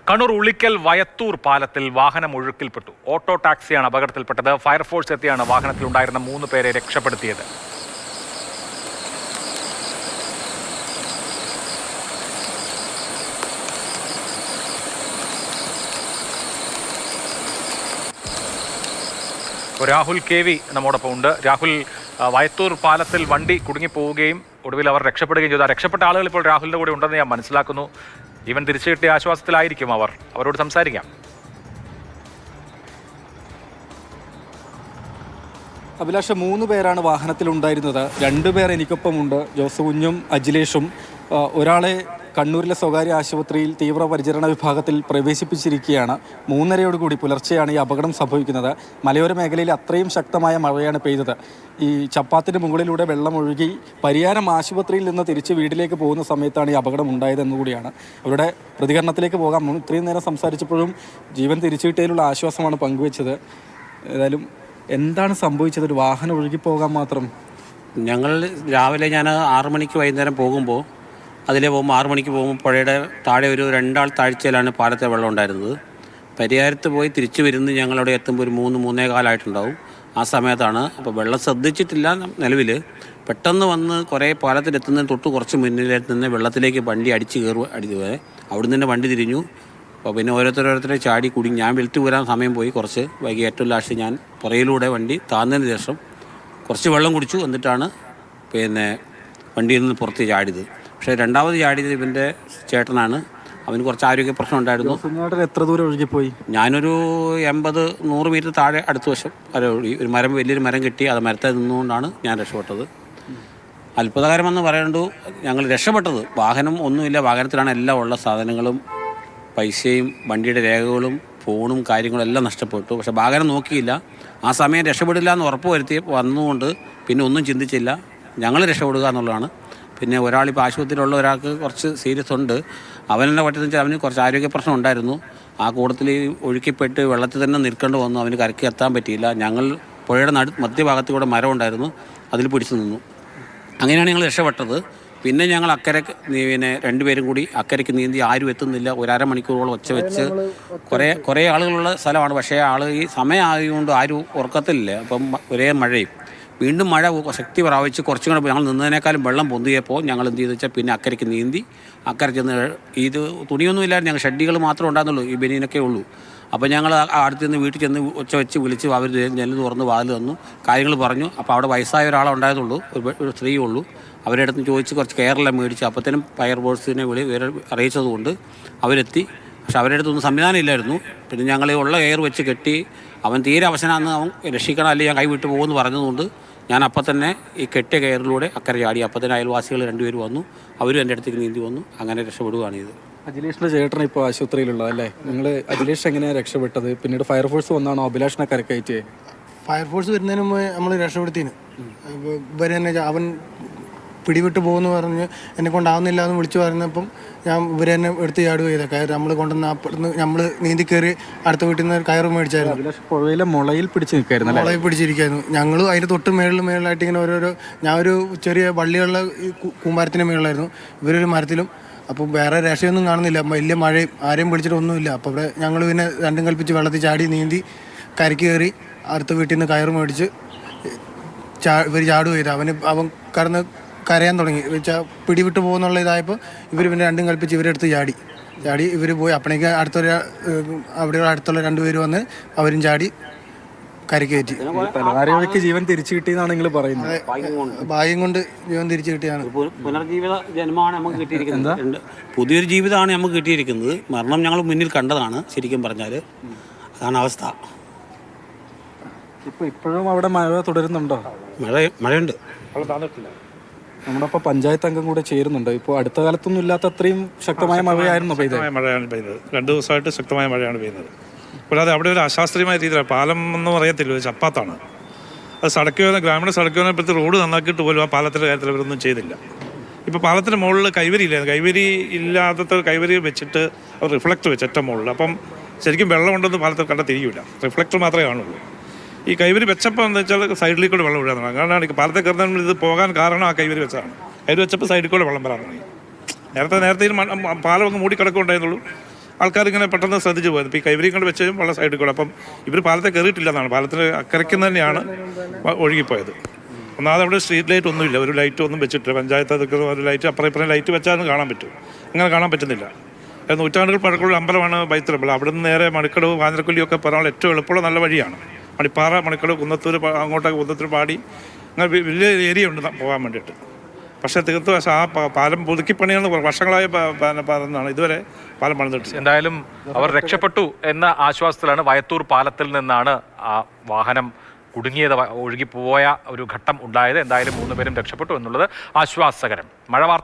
കണ്ണൂർ ഉളിക്കൽ വയത്തൂർ പാലത്തിൽ വാഹനം ഒഴുക്കിൽപ്പെട്ടു. ഓട്ടോ ടാക്സിയാണ് അപകടത്തിൽപ്പെട്ടത്. ഫയർഫോഴ്സ് എത്തിയാണ് വാഹനത്തിലുണ്ടായിരുന്ന 3 പേരെ രക്ഷപ്പെടുത്തിയത്. രാഹുൽ KV നമ്മോടൊപ്പം ഉണ്ട്. രാഹുൽ, വയത്തൂർ പാലത്തിൽ വണ്ടി കുടുങ്ങിപ്പോവുകയും ഒടുവിൽ അവർ രക്ഷപ്പെടുകയും ചെയ്തു. രക്ഷപ്പെട്ട ആളുകൾ ഇപ്പോൾ രാഹുലിന്റെ കൂടെ ഉണ്ടെന്ന് ഞാൻ മനസ്സിലാക്കുന്നു. ഇവൻ തിരിച്ചു കിട്ടിയ ആശ്വാസത്തിലായിരിക്കും അവരോട് സംസാരിക്കാം. അഭിലാഷ്, 3 പേരാണ് വാഹനത്തിലുണ്ടായിരുന്നത്. 2 പേർ എനിക്കൊപ്പമുണ്ട്, ജോസ് കുഞ്ഞും അജിലേഷും. ഒരാളെ കണ്ണൂരിലെ സ്വകാര്യ ആശുപത്രിയിൽ തീവ്രപരിചരണ വിഭാഗത്തിൽ പ്രവേശിപ്പിച്ചിരിക്കുകയാണ്. 3:30 പുലർച്ചെയാണ് ഈ അപകടം സംഭവിക്കുന്നത്. മലയോര മേഖലയിൽ അത്രയും ശക്തമായ മഴയാണ് പെയ്തത്. ഈ ചപ്പാത്തിന് മുകളിലൂടെ വെള്ളം ഒഴുകി പരിയാരം ആശുപത്രിയിൽ നിന്ന് തിരിച്ച് വീട്ടിലേക്ക് പോകുന്ന സമയത്താണ് ഈ അപകടം ഉണ്ടായതെന്നുകൂടിയാണ്. അവരുടെ പ്രതികരണത്തിലേക്ക് പോകാം. ഇത്രയും നേരം സംസാരിച്ചപ്പോഴും ജീവൻ തിരിച്ചു കിട്ടിയതിലുള്ള ആശ്വാസമാണ് പങ്കുവെച്ചത്. ഏതായാലും എന്താണ് സംഭവിച്ചത്? ഒരു വാഹനം ഒഴുകിപ്പോകാൻ മാത്രം? ഞങ്ങൾ രാവിലെ ഞാൻ 6 മണിക്ക് വൈകുന്നേരം പോകുമ്പോൾ അതിലെ പോകുമ്പോൾ 6 മണിക്ക് പോകുമ്പോൾ പുഴയുടെ താഴെ ഒരു 2 ആൾ താഴ്ചയിലാണ് പാലത്തെ വെള്ളം ഉണ്ടായിരുന്നത്. പരിയാരത്ത് പോയി തിരിച്ചു വരുന്നത് ഞങ്ങളവിടെ എത്തുമ്പോൾ ഒരു 3-3:15 ആ സമയത്താണ്. അപ്പോൾ വെള്ളം ശ്രദ്ധിച്ചിട്ടില്ല നിലവിൽ. പെട്ടെന്ന് വന്ന് കുറേ പാലത്തിലെത്തുന്നതിന് തൊട്ട് കുറച്ച് മുന്നിലെത്തുന്ന വെള്ളത്തിലേക്ക് വണ്ടി അടിച്ച് അവിടെ നിന്ന് വണ്ടി തിരിഞ്ഞു. അപ്പോൾ പിന്നെ ഓരോരുത്തരെ ചാടി കുടി. ഞാൻ വെളുത്തു വരാൻ സമയം പോയി. കുറച്ച് വൈകി ഏറ്റവും ലാസ്റ്റ് ഞാൻ പുറയിലൂടെ വണ്ടി താഴ്ന്നതിന് ശേഷം കുറച്ച് വെള്ളം കുടിച്ചു. എന്നിട്ടാണ് പിന്നെ വണ്ടിയിൽ നിന്ന് പുറത്ത് ചാടിയത്. പക്ഷേ രണ്ടാമത് ചാടിയത് ഇവൻ്റെ ചേട്ടനാണ്. അവന് കുറച്ച് ആരോഗ്യ പ്രശ്നം ഉണ്ടായിരുന്നു. എത്ര ദൂരം ഒഴുകിപ്പോയി? ഞാനൊരു 80-100 മീറ്റർ താഴെ അടുത്ത വശം ഒരു വലിയൊരു മരം കിട്ടി. അത് മരത്തെ നിന്നുകൊണ്ടാണ് ഞാൻ രക്ഷപ്പെട്ടത്. അത്ഭുതകരമെന്ന് പറയേണ്ടു, ഞങ്ങൾ രക്ഷപ്പെട്ടത്. വാഹനം ഒന്നുമില്ല, വാഹനത്തിലാണ് എല്ലാം ഉള്ള സാധനങ്ങളും പൈസയും വണ്ടിയുടെ രേഖകളും ഫോണും കാര്യങ്ങളും എല്ലാം നഷ്ടപ്പെട്ടു. പക്ഷേ വാഹനം നോക്കിയില്ല. ആ സമയം രക്ഷപ്പെടില്ല എന്ന് ഉറപ്പ് വരുത്തി വന്നുകൊണ്ട് പിന്നെ ഒന്നും ചിന്തിച്ചില്ല. ഞങ്ങൾ രക്ഷപ്പെടുക എന്നുള്ളതാണ്. പിന്നെ ഒരാളിപ്പോൾ ആശുപത്രിയിലുള്ള ഒരാൾക്ക് കുറച്ച് സീരിയസ് ഉണ്ട്. അവനെന്നെ പറ്റുന്ന വെച്ചാൽ അവന് കുറച്ച് ആരോഗ്യ പ്രശ്നം ഉണ്ടായിരുന്നു. ആ കൂട്ടത്തിൽ ഒഴുക്കിപ്പെട്ട് വെള്ളത്തിൽ തന്നെ നിൽക്കേണ്ടി വന്നു. അവന് കരയ്ക്ക് എത്താൻ പറ്റിയില്ല. ഞങ്ങൾ പുഴയുടെ മധ്യഭാഗത്ത് കൂടെ മരം ഉണ്ടായിരുന്നു, അതിൽ പിടിച്ചു നിന്നു. അങ്ങനെയാണ് ഞങ്ങൾ രക്ഷപ്പെട്ടത്. പിന്നെ ഞങ്ങൾ അക്കരക്ക് പിന്നെ 2 പേരും കൂടി അക്കരയ്ക്ക് നീന്തി. ആരും എത്തുന്നില്ല. ഒരു അരമണിക്കൂറോളം ഒച്ച വെച്ച് കുറേ ആളുകളുള്ള സ്ഥലമാണ്. പക്ഷേ ഈ സമയമായതുകൊണ്ട് ആരും ഉറക്കത്തില്ല. അപ്പം ഒരേ മഴയും വീണ്ടും മഴ ശക്തി പ്രാപിച്ച് കുറച്ചും കൂടെ ഞങ്ങൾ നിന്നതിനേക്കാളും വെള്ളം പൊന്തിയപ്പോൾ ഞങ്ങൾ എന്ത് ചെയ്തെന്ന് വെച്ചാൽ പിന്നെ അക്കരയ്ക്ക് നീന്തി അക്കരെ ചെന്ന് ഇത് തുണിയൊന്നുമില്ലായിരുന്നു. ഞങ്ങൾ ഷെഡികൾ മാത്രമേ ഉണ്ടായിരുന്നുള്ളൂ, ഈ ബനിയനൊക്കെ ഉള്ളൂ. അപ്പോൾ ഞങ്ങൾ അടുത്ത് നിന്ന് വീട്ടിൽ ചെന്ന് ഒച്ച വെച്ച് വിളിച്ച് അവർ ജനൽ തുറന്ന് വാതിൽ തന്നു, കാര്യങ്ങൾ പറഞ്ഞു. അപ്പോൾ അവിടെ വയസ്സായ ഒരാളെ ഉണ്ടായതുള്ളൂ, ഒരു സ്ത്രീ ഉള്ളൂ. അവരുടെ അടുത്ത് ചോദിച്ച് കുറച്ച് കെയറെല്ലാം മേടിച്ച് അപ്പോഴത്തേനും ഫയർ ഫോഴ്സിനെ അറിയിച്ചതുകൊണ്ട് അവരെത്തി. പക്ഷെ അവരുടെ അടുത്തൊന്നും സംവിധാനം ഇല്ലായിരുന്നു. പിന്നെ ഞങ്ങൾ ഉള്ള എയർ വെച്ച് കെട്ടി. അവൻ തീരെ അവസാനം അവൻ രക്ഷിക്കണം, അല്ലെങ്കിൽ ഞാൻ കൈവിട്ട് പോകുമെന്ന് പറഞ്ഞതുകൊണ്ട് ഞാൻ അപ്പം തന്നെ ഈ കെട്ടിയ കയറിലൂടെ അക്കരെ ചാടി. അപ്പം തന്നെ അയൽവാസികൾ 2 പേര് വന്നു, അവരും എൻ്റെ അടുത്തേക്ക് നീന്തി വന്നു. അങ്ങനെ രക്ഷപ്പെടുകയാണ് ഇത്. അജിലേഷിൻ്റെ ചേട്ടൻ ഇപ്പോൾ ആശുപത്രിയിലുള്ളത് അല്ലേ? നിങ്ങൾ അജിലേഷ് എങ്ങനെയാണ് രക്ഷപ്പെട്ടത്? പിന്നീട് ഫയർഫോഴ്സ് വന്നാണോ അഭിലാഷിനെ കരക്കയറ്റിയേ? ഫയർഫോഴ്സ് വരുന്നതിന് മുമ്പ് നമ്മൾ രക്ഷപ്പെടുത്തിന്. ഇവരെ തന്നെ അവൻ പിടിവിട്ട് പോകുമെന്ന് പറഞ്ഞ് എന്നെ കൊണ്ടാവുന്നില്ല എന്ന് വിളിച്ച് പറഞ്ഞപ്പം ഞാൻ ഇവരെ തന്നെ എടുത്ത് ചാടുക ചെയ്ത കയറ് നമ്മൾ കൊണ്ടുവന്ന് അപ്പുറത്ത് നമ്മൾ നീന്തി കയറി അടുത്ത വീട്ടിൽ നിന്ന് കയറ് മേടിച്ചായിരുന്നു. പുഴയിലെ മുളയിൽ പിടിച്ച് നിൽക്കായിരുന്നു, മുളയിൽ പിടിച്ചിരിക്കായിരുന്നു. ഞങ്ങളും അതിന് തൊട്ട് മേളിലായിട്ട് ഇങ്ങനെ ഞാൻ ഒരു ചെറിയ വള്ളിയുള്ള കൂമ്പാരത്തിൻ്റെ മേളിലായിരുന്നു, ഇവരൊരു മരത്തിലും. അപ്പോൾ വേറെ രക്ഷയൊന്നും കാണുന്നില്ല, വലിയ മഴയും ആരെയും പിടിച്ചിട്ടൊന്നുമില്ല. അപ്പോൾ ഇവിടെ ഞങ്ങൾ പിന്നെ രണ്ടും കൽപ്പിച്ച് വെള്ളത്തിൽ ചാടി നീന്തി കരയ്ക്ക് കയറി അടുത്ത വീട്ടിൽ നിന്ന് കയറ് മേടിച്ച് ഇവർ ചാടുക ചെയ്ത്. അവൻ കടന്ന് കരയാൻ തുടങ്ങി. വെച്ചാൽ പിടിവിട്ട് പോകുന്നുള്ള ഇതായപ്പോൾ ഇവർ പിന്നെ രണ്ടും കൽപ്പിച്ച് ഇവരെടുത്ത് ചാടി ഇവർ പോയി. അപ്പോഴേക്ക് അവിടെയുള്ള അടുത്തുള്ള 2 പേര് വന്ന് അവരും ചാടി കരയ്ക്ക് കയറ്റി. തലവാരിക്ക് ജീവൻ തിരിച്ചു കിട്ടിയെന്നാണ് നിങ്ങൾ പറയുന്നത്? ഭാഗ്യം കൊണ്ട് ജീവൻ തിരിച്ചു കിട്ടിയാണ്. പുനർജീവിത ജന്മമാണ് നമുക്ക് കിട്ടിയിരിക്കുന്നത്. പുതിയൊരു ജീവിതമാണ് നമുക്ക് കിട്ടിയിരിക്കുന്നത്. മരണം ഞങ്ങൾ മുന്നിൽ കണ്ടതാണ്. ശരിക്കും പറഞ്ഞാൽ അതാണ് അവസ്ഥ. ഇപ്പോഴും അവിടെ മഴ തുടരുന്നുണ്ടോ? മഴയുണ്ട്. നമ്മുടെ ഇപ്പോൾ പഞ്ചായത്ത് അംഗം കൂടെ ചേരുന്നുണ്ട്. ഇപ്പോൾ അടുത്ത കാലത്തൊന്നും ഇല്ലാത്ത അത്രയും ശക്തമായ മഴയായിരുന്നു പെയ്തത്. മഴയാണ് പെയ്തത്. 2 ദിവസമായിട്ട് ശക്തമായ മഴയാണ് പെയ്യുന്നത്. കൂടാതെ അവിടെ ഒരു അശാസ്ത്രീയമായ രീതിയിലാണ്. പാലം എന്ന് പറയത്തില്ല, ചപ്പാത്താണ്. അത് ഗ്രാമീണ സടക്കുവാനപ്പുറത്ത് റോഡ് നന്നാക്കിയിട്ട് പോലും ആ പാലത്തിൻ്റെ കാര്യത്തിൽ അവരൊന്നും ചെയ്തില്ല. ഇപ്പോൾ പാലത്തിൻ്റെ മുകളിൽ കൈവരി ഇല്ലായിരുന്നു. കൈവരി ഇല്ലാത്ത കൈവരി വെച്ചിട്ട് അവർ റിഫ്ലക്ടർ വെച്ച് ഏറ്റവും മുകളിൽ. അപ്പം ശരിക്കും വെള്ളമുണ്ടെന്ന് പാലത്തിൽ കണ്ട തിരിയില്ല, റിഫ്ലക്ടർ മാത്രമേ കാണുള്ളൂ. ഈ കൈവരി വെച്ചപ്പോൾ എന്താ വെച്ചാൽ സൈഡിലേക്ക് കൂടെ വെള്ളം വിടാൻ തുടങ്ങി. കാരണം പാലത്തെ കയറുന്ന ഇത് പോകാൻ കാരണം ആ കൈവരി വെച്ചതാണ്. കൈവരി വെച്ചപ്പോൾ സൈഡിൽ കൂടെ വെള്ളം വരാൻ തുടങ്ങി. നേരത്തെ പാലം അങ്ങ് മൂടിക്കിടക്കുന്നുണ്ടായിരുന്നുള്ളൂ. ആൾക്കാർ ഇങ്ങനെ പെട്ടെന്ന് ശ്രദ്ധിച്ചു പോയത്. ഇപ്പോൾ ഈ കൈവരി കൊണ്ട് വെച്ചും വെള്ളം സൈഡിൽ കൂടെ. അപ്പം ഇവർ പാലത്തെ കയറിയിട്ടില്ല എന്നാണ്, പാലത്തിന് അക്കരയ്ക്ക് തന്നെയാണ് ഒഴുകിപ്പോയത്. ഒന്നാമത് അവിടെ സ്ട്രീറ്റ് ലൈറ്റ് ഒന്നുമില്ല, ഒരു ലൈറ്റ് ഒന്നും വെച്ചിട്ടില്ല. പഞ്ചായത്ത് അധികൃതർ ഒരു ലൈറ്റ് അപ്പുറം ഇപ്പുറം ലൈറ്റ് വെച്ചാലും കാണാൻ പറ്റും, അങ്ങനെ കാണാൻ പറ്റുന്നില്ല. നൂറ്റാണ്ടുകൾ പഴക്കമുള്ള അമ്പലമാണ് ബൈത്തറമ്പലം. അവിടെ നിന്ന് നേരെ മണിക്കടവ് കാഞ്ഞിരക്കൊല്ലിയൊക്കെ പറയാനുള്ള ഏറ്റവും എളുപ്പമുള്ള നല്ല വഴിയാണ്. മണിപ്പാറ, മണിക്കടവ്, കുന്നത്തൂർ, അങ്ങോട്ടൊക്കെ കുന്നത്തൂർ, പാടി, അങ്ങനെ വലിയ ഏരിയ ഉണ്ട് പോകാൻ വേണ്ടിയിട്ട്. പക്ഷേ തീർത്തും ആ പാലം പുതുക്കിപ്പണിയാണ് വർഷങ്ങളായി പറഞ്ഞതാണ്, ഇതുവരെ പാലം പണിതിട്ടില്ല. എന്തായാലും അവർ രക്ഷപ്പെട്ടു എന്ന ആശ്വാസത്തിലാണ്. വയത്തൂർ പാലത്തിൽ നിന്നാണ് ആ വാഹനം കുടുങ്ങിയത്, ഒഴുകിപ്പോയ ഒരു ഘട്ടം ഉണ്ടായത്. എന്തായാലും 3 പേരും രക്ഷപ്പെട്ടു എന്നുള്ളത് ആശ്വാസകരം. മഴ